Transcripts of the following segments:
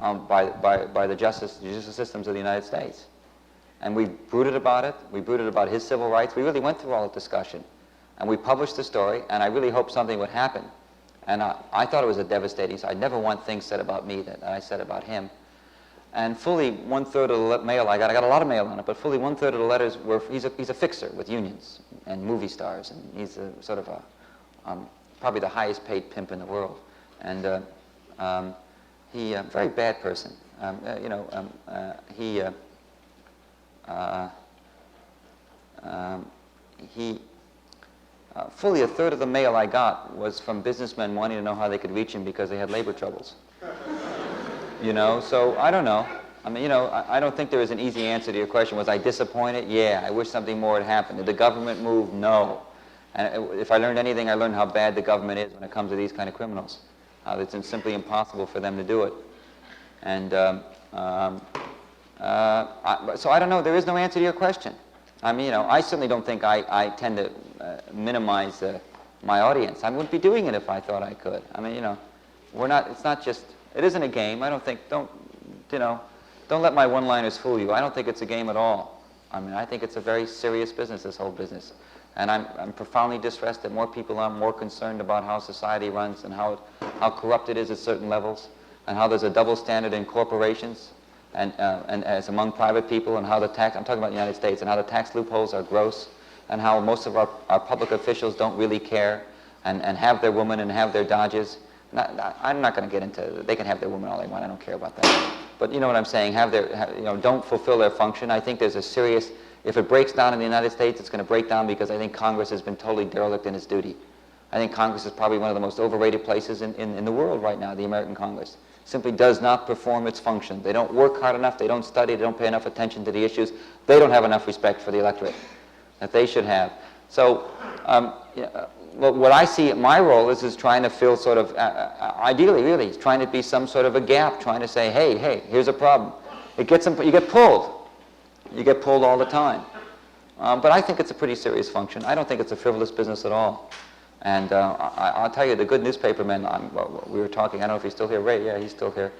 by the judicial systems of the United States. And we brooded about it. We brooded about his civil rights. We really went through all the discussion. And we published the story, and I really hoped something would happen. And I thought it was a devastating, so I never want things said about me that I said about him. And fully 1/3 of the mail I got a lot of mail on it, but fully 1/3 of the letters were, he's a fixer with unions and movie stars, and he's a sort of probably the highest paid pimp in the world. And he, very bad person. Fully 1/3 of the mail I got was from businessmen wanting to know how they could reach him because they had labor troubles. You know, so I don't know. I mean, you know, I don't think there is an easy answer to your question. Was I disappointed? Yeah. I wish something more had happened. Did the government move? No. And if I learned anything, I learned how bad the government is when it comes to these kind of criminals. It's simply impossible for them to do it. And so I don't know. There is no answer to your question. I mean, you know, I certainly don't think I tend to minimize my audience. I wouldn't be doing it if I thought I could. I mean, you know, we're not. It's not just. It isn't a game. I don't think. Don't let my one-liners fool you. I don't think it's a game at all. I mean, I think it's a very serious business. This whole business, and I'm profoundly distressed that more people are more concerned about how society runs and how corrupt it is at certain levels, and how there's a double standard in corporations. And as among private people, and how the tax, I'm talking about the United States, and how the tax loopholes are gross, and how most of our public officials don't really care, and have their women and have their dodges. I'm not going to get into, they can have their women all they want, I don't care about that. But you know what I'm saying, don't fulfill their function. I think there's a serious, if it breaks down in the United States, it's going to break down because I think Congress has been totally derelict in its duty. I think Congress is probably one of the most overrated places in the world right now, the American Congress. Simply does not perform its function. They don't work hard enough, they don't study, they don't pay enough attention to the issues. They don't have enough respect for the electorate that they should have. So what I see my role is trying to fill sort of, ideally really, it's trying to be some sort of a gap, trying to say, hey, here's a problem. You get pulled. You get pulled all the time. But I think it's a pretty serious function. I don't think it's a frivolous business at all. And I'll tell you, the good newspaper men, we were talking, I don't know if he's still here, Ray, yeah, he's still here.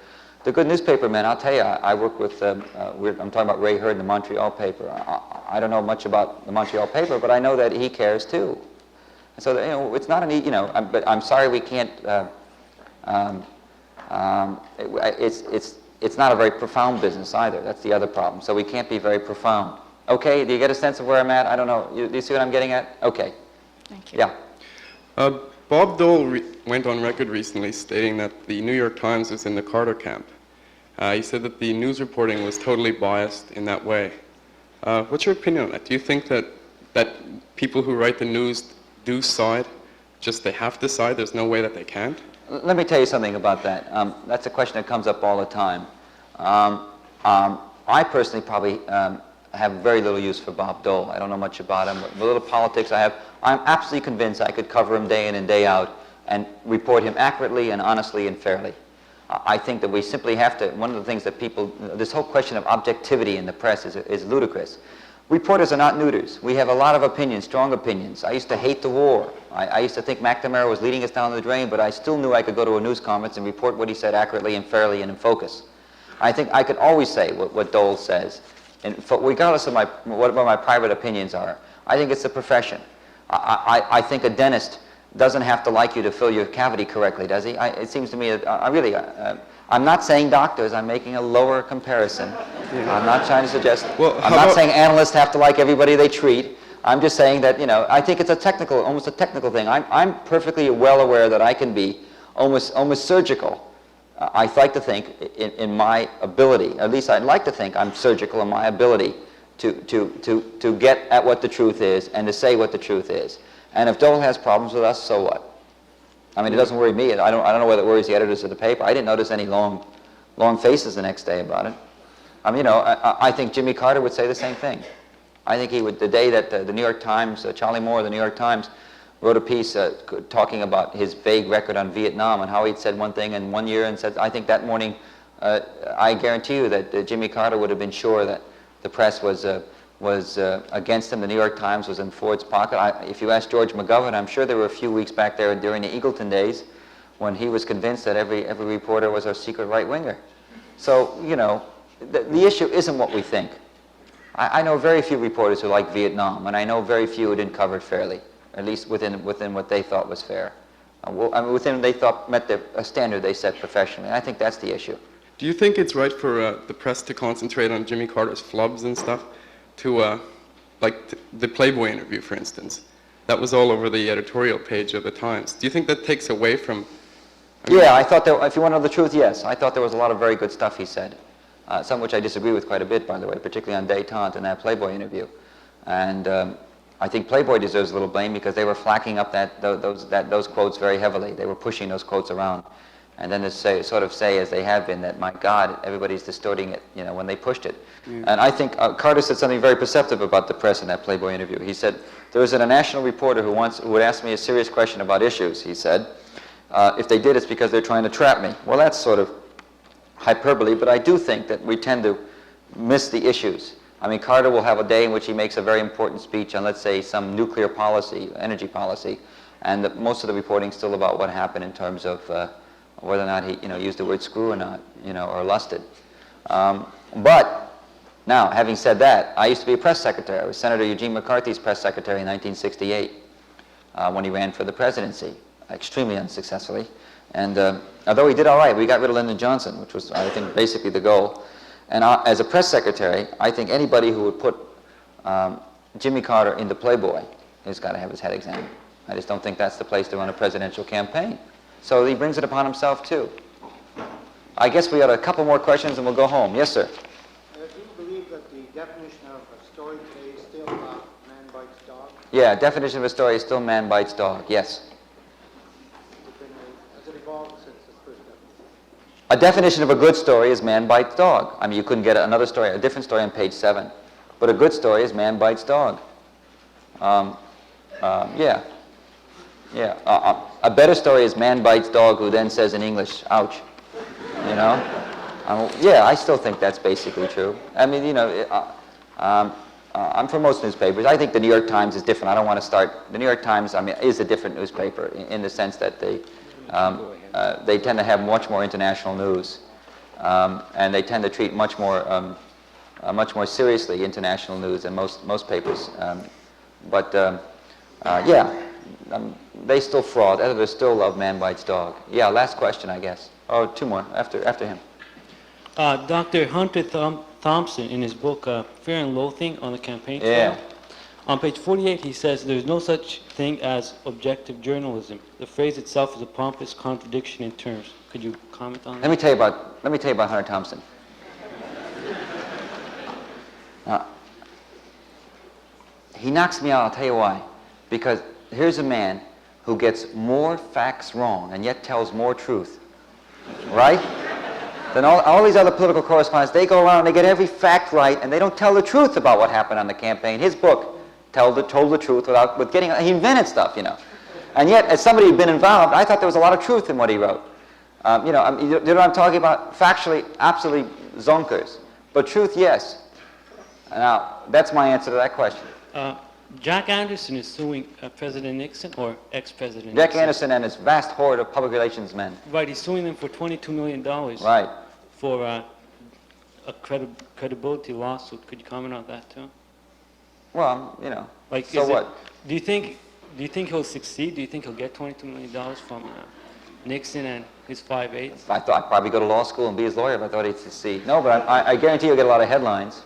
The good newspaper men, I'll tell you, I work with, I'm talking about Ray Hurd in the Montreal paper. I don't know much about the Montreal paper, but I know that he cares too. And so, you know, it's not an, but I'm sorry we can't, it's not a very profound business either. That's the other problem. So we can't be very profound. Okay, do you get a sense of where I'm at? I don't know. Do you see what I'm getting at? Okay. Thank you. Yeah. Bob Dole went on record recently stating that the New York Times was in the Carter camp. He said that the news reporting was totally biased in that way. What's your opinion on that? Do you think that people who write the news do side, just they have to side, there's no way that they can't? Let me tell you something about that. That's a question that comes up all the time. I personally probably have very little use for Bob Dole. I don't know much about him. The little politics I have, I'm absolutely convinced I could cover him day in and day out and report him accurately and honestly and fairly. I think that we simply have to, one of the things that people, this whole question of objectivity in the press is ludicrous. Reporters are not neuters. We have a lot of opinions, strong opinions. I used to hate the war. I used to think McNamara was leading us down the drain, but I still knew I could go to a news conference and report what he said accurately and fairly and in focus. I think I could always say what Dole says, and regardless of what my private opinions are. I think it's a profession. I think a dentist doesn't have to like you to fill your cavity correctly, does he? It seems to me that I'm not saying doctors, I'm making a lower comparison. Yeah. I'm not trying to suggest, I'm not saying analysts have to like everybody they treat. I'm just saying that, I think it's almost a technical thing. I'm perfectly well aware that I can be almost surgical. I like to think in my ability, at least I'd like to think I'm surgical in my ability to get at what the truth is and to say what the truth is. And if Dole has problems with us, so what? I mean, it doesn't worry me. I don't know whether it worries the editors of the paper. I didn't notice any long faces the next day about it. I mean, I think Jimmy Carter would say the same thing. I think he would, the day that the New York Times, Charlie Moore of the New York Times, wrote a piece talking about his vague record on Vietnam and how he'd said one thing in 1 year and said, I think that morning, I guarantee you that Jimmy Carter would have been sure that the press was against him. The New York Times was in Ford's pocket. If you ask George McGovern, I'm sure there were a few weeks back there during the Eagleton days when he was convinced that every reporter was a secret right-winger. So, you know, the issue isn't what we think. I know very few reporters who like Vietnam, and I know very few who didn't cover it fairly, at least within what they thought was fair. Within they thought met a standard they set professionally. I think that's the issue. Do you think it's right for the press to concentrate on Jimmy Carter's flubs and stuff, to the Playboy interview, for instance? That was all over the editorial page of the Times. Do you think that takes away from? Yeah, I thought that, if you want to know the truth, yes. I thought there was a lot of very good stuff he said. Some which I disagree with quite a bit, by the way, particularly on détente in that Playboy interview. And I think Playboy deserves a little blame because they were flacking up those quotes very heavily. They were pushing those quotes around. And then to sort of say, as they have been, that, my God, everybody's distorting it, you know, when they pushed it. Yeah. And I think Carter said something very perceptive about the press in that Playboy interview. He said, there was a national reporter who would ask me a serious question about issues, he said. If they did, it's because they're trying to trap me. Well, that's sort of hyperbole, but I do think that we tend to miss the issues. I mean, Carter will have a day in which he makes a very important speech on, let's say, some nuclear policy, energy policy, and most of the reporting is still about what happened in terms of whether or not he, you know, used the word screw or not, you know, or lusted. But now, having said that, I used to be a press secretary. I was Senator Eugene McCarthy's press secretary in 1968 when he ran for the presidency, extremely unsuccessfully. And although he did all right, we got rid of Lyndon Johnson, which was, I think, basically the goal. And as a press secretary, I think anybody who would put Jimmy Carter into Playboy has got to have his head examined. I just don't think that's the place to run a presidential campaign. So he brings it upon himself, too. I guess we got a couple more questions and we'll go home. Yes, sir? Do you believe that the definition of a story today is still man bites dog? Yeah, definition of a story is still man bites dog, yes. Has it evolved since the first definition? A definition of a good story is man bites dog. I mean, you couldn't get another story, a different story on page 7. But a good story is man bites dog. Yeah. Yeah. A better story is man bites dog who then says in English, ouch. You know? Yeah, I still think that's basically true. I mean, you know, I'm for most newspapers. I think the New York Times is different. I don't want to start. The New York Times, I mean, is a different newspaper in the sense that they tend to have much more international news, and they tend to treat much more seriously international news than most papers. Yeah, they still fraud. Editors still love man bites dog. Yeah, last question, I guess. Oh, two more after him. Dr. Hunter Thompson, in his book Fear and Loathing on the Campaign Trail, on page 48, he says there's no such thing as objective journalism. The phrase itself is a pompous contradiction in terms. Could you comment on that? Let me tell you about Hunter Thompson. He knocks me out. I'll tell you why. Because here's a man who gets more facts wrong and yet tells more truth, right? Then all these other political correspondents, they go around and they get every fact right and they don't tell the truth about what happened on the campaign. His book told the truth he invented stuff, you know. And yet, as somebody who'd been involved, I thought there was a lot of truth in what he wrote. You know what I'm talking about? Factually, absolutely zonkers. But truth, yes. Now, that's my answer to that question. Jack Anderson is suing President Nixon or ex-President Jack Nixon. Anderson and his vast horde of public relations men. Right, he's suing them for $22 million. Right. For a credibility lawsuit. Could you comment on that too? Well, you know. Like, so what? Do you think he'll succeed? Do you think he'll get $22 million from Nixon and his 5/8? I thought I'd probably go to law school and be his lawyer if I thought he'd succeed. No, but I guarantee you'll get a lot of headlines.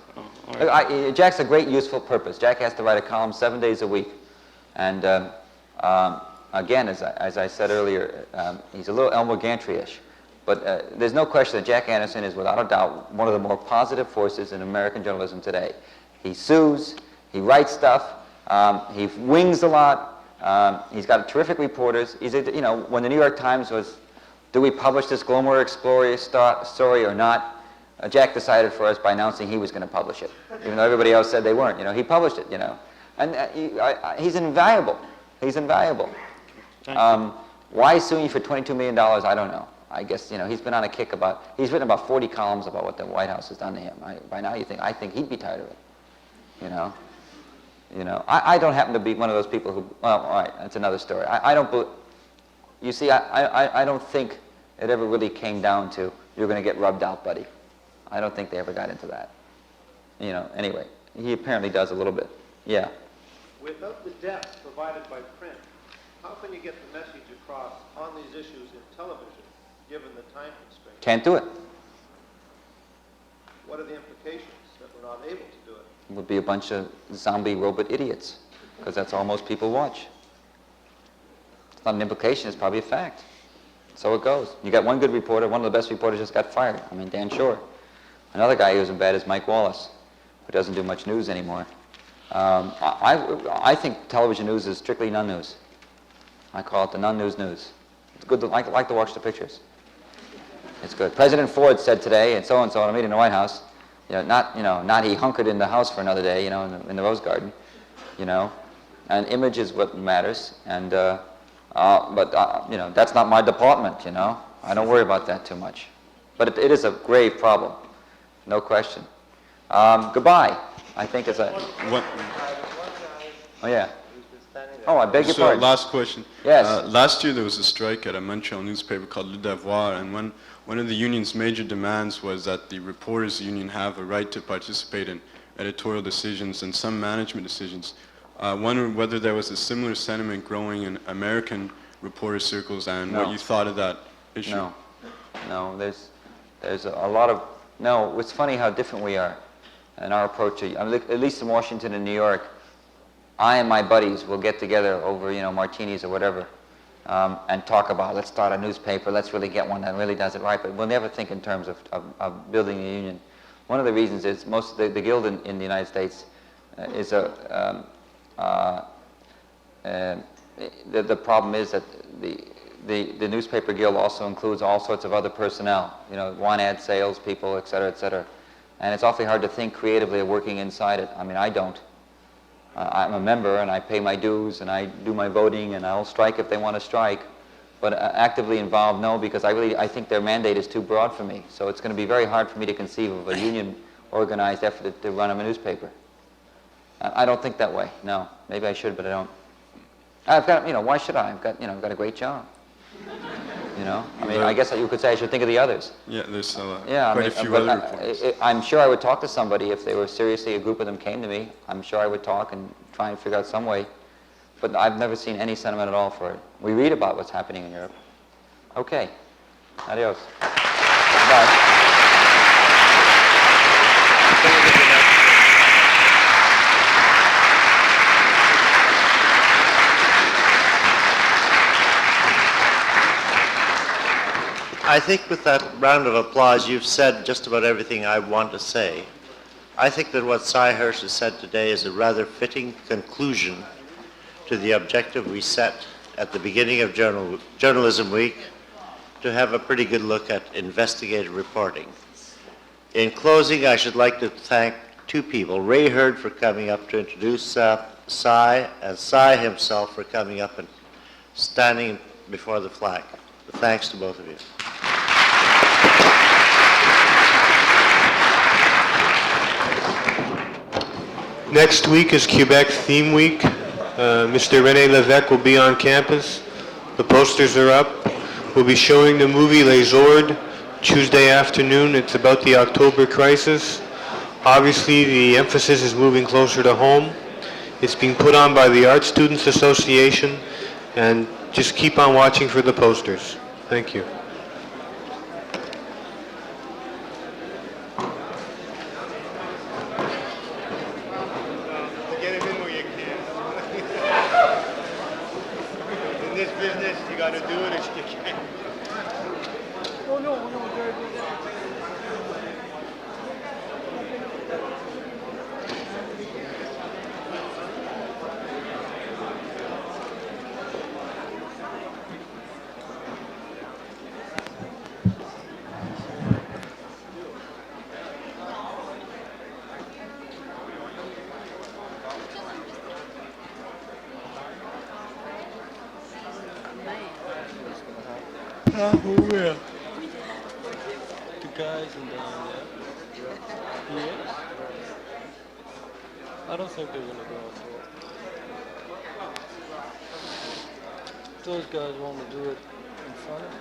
Oh, right. Jack's a great useful purpose. Jack has to write a column 7 days a week. And again, as I said earlier, he's a little Elmer Gantry-ish. But there's no question that Jack Anderson is without a doubt one of the more positive forces in American journalism today. He sues, he writes stuff, he wings a lot, he's got terrific reporters. You know, when the New York Times was, do we publish this Glomar Explorer story or not? Jack decided for us by announcing he was going to publish it, even though everybody else said they weren't. You know, he published it. You know, and he's invaluable. He's invaluable. Why sue you for $22 million? I don't know. I guess, you know, he's been on a kick he's written about 40 columns about what the White House has done to him. By now I think he'd be tired of it. You know, I don't happen to be one of those people who. Well, all right, that's another story. I don't. You see, I don't think it ever really came down to you're going to get rubbed out, buddy. I don't think they ever got into that. You know, anyway, he apparently does a little bit. Yeah. Without the depth provided by print, how can you get the message across on these issues in television, given the time constraints? Can't do it. What are the implications that we're not able to do it? It would be a bunch of zombie robot idiots, because that's all most people watch. It's not an implication, it's probably a fact. So it goes. You got one good reporter, one of the best reporters just got fired. I mean, Dan Shore. Another guy who isn't bad is Mike Wallace, who doesn't do much news anymore. I think television news is strictly non-news. I call it the non-news news. It's good. I like to watch the pictures. It's good. President Ford said today, and so at a meeting in the White House, not he hunkered in the house for another day, in the Rose Garden, and image is what matters. And that's not my department. I don't worry about that too much. But it is a grave problem, no question. Goodbye. I think it's a. Oh yeah. Oh, I beg your pardon. Last question. Yes. Last year there was a strike at a Montreal newspaper called Le Devoir, and one of the union's major demands was that the reporters union have a right to participate in editorial decisions and some management decisions. Wondering whether there was a similar sentiment growing in American reporter circles and No. what you thought of that issue. No. There's a lot of no. It's funny how different we are in our approach to. At least in Washington and New York, I and my buddies will get together over martinis or whatever, and talk about, let's start a newspaper, let's really get one that really does it right. But we'll never think in terms of building a union. One of the reasons is most the guild in the United States is the problem is that the newspaper guild also includes all sorts of other personnel, one ad sales people, et cetera, and it's awfully hard to think creatively of working inside it. I mean, I don't. I'm a member and I pay my dues and I do my voting and I'll strike if they want to strike, but actively involved, no, because I think their mandate is too broad for me. So it's going to be very hard for me to conceive of a union organized effort to run a newspaper. I don't think that way. No, maybe I should, but I don't. I've got, why should I? I've got a great job. I mean, I guess you could say I should think of the others. Yeah, there's quite a few other reporters. I'm sure I would talk to somebody if they were seriously, a group of them came to me. I'm sure I would talk and try and figure out some way. But I've never seen any sentiment at all for it. We read about what's happening in Europe. Okay. Adios. Bye. I think with that round of applause, you've said just about everything I want to say. I think that what Seymour Hersh has said today is a rather fitting conclusion to the objective we set at the beginning of Journalism Week to have a pretty good look at investigative reporting. In closing, I should like to thank two people, Ray Hurd for coming up to introduce Cy, and Cy himself for coming up and standing before the flag. Thanks to both of you. Next week is Quebec Theme Week. Mr. René Lévesque will be on campus. The posters are up. We'll be showing the movie Les Hordes Tuesday afternoon. It's about the October crisis. Obviously, the emphasis is moving closer to home. It's being put on by the Art Students Association, and just keep on watching for the posters. Thank you. Get him in where you can. In this business, you got to do it as you can. Oh no, Where? The guys in the yeah. I don't think they're gonna go into it. Those guys want to do it in front of